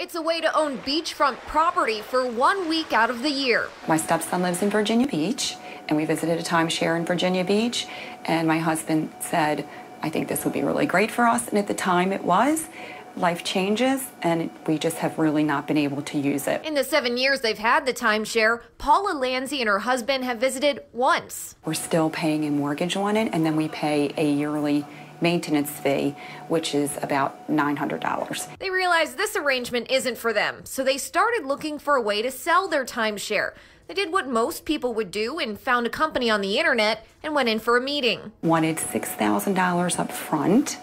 It's a way to own beachfront property for 1 week out of the year. My stepson lives in Virginia Beach, and we visited a timeshare in Virginia Beach, and my husband said, I think this would be really great for us, and at the time it was. Life changes, and we just have really not been able to use it. In the 7 years they've had the timeshare, Paula Lanzi and her husband have visited once. We're still paying a mortgage on it, and then we pay a yearly maintenance fee, which is about $900. They realized this arrangement isn't for them, so they started looking for a way to sell their timeshare. They did what most people would do and found a company on the internet and went in for a meeting. Wanted $6,000 up front,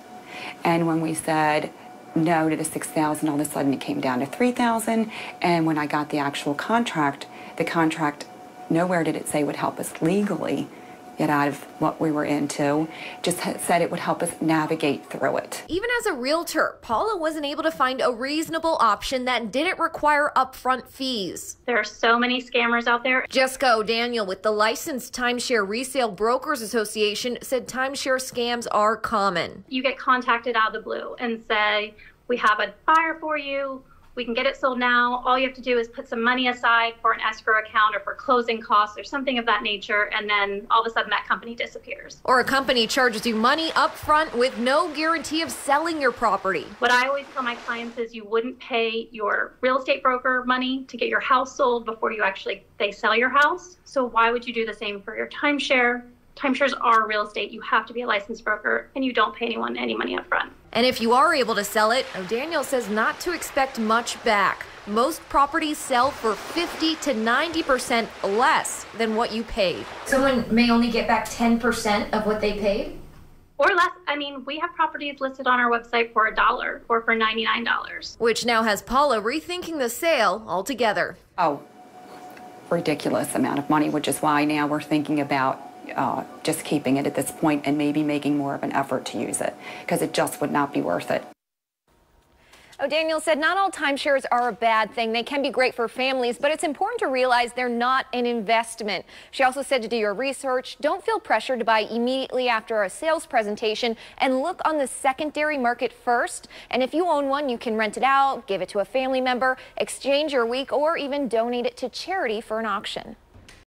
and when we said no to the $6,000, all of a sudden it came down to $3,000, and when I got the actual contract, nowhere did it say would help us legally get out of what we were into, just said it would help us navigate through it. Even as a realtor, Paula wasn't able to find a reasonable option that didn't require upfront fees. There are so many scammers out there. Jessica O'Daniel with the Licensed Timeshare Resale Brokers Association said timeshare scams are common. You get contacted out of the blue and say, we have a buyer for you. We can get it sold now. All you have to do is put some money aside for an escrow account or for closing costs or something of that nature, and then all of a sudden that company disappears. Or a company charges you money up front with no guarantee of selling your property. What I always tell my clients is you wouldn't pay your real estate broker money to get your house sold before they sell your house. So why would you do the same for your timeshare? Timeshares are real estate. You have to be a licensed broker, and you don't pay anyone any money up front. And if you are able to sell it, O'Daniel says not to expect much back. Most properties sell for 50 to 90% less than what you paid. Someone may only get back 10% of what they paid? Or less. I mean, we have properties listed on our website for $1 or for $99. Which now has Paula rethinking the sale altogether. Oh, ridiculous amount of money, which is why now we're thinking about just keeping it at this point and maybe making more of an effort to use it, because it just would not be worth it. O'Daniel said not all timeshares are a bad thing. They can be great for families, but it's important to realize they're not an investment. She also said to do your research, don't feel pressured to buy immediately after a sales presentation, and look on the secondary market first. And if you own one, you can rent it out, give it to a family member, exchange your week, or even donate it to charity for an auction.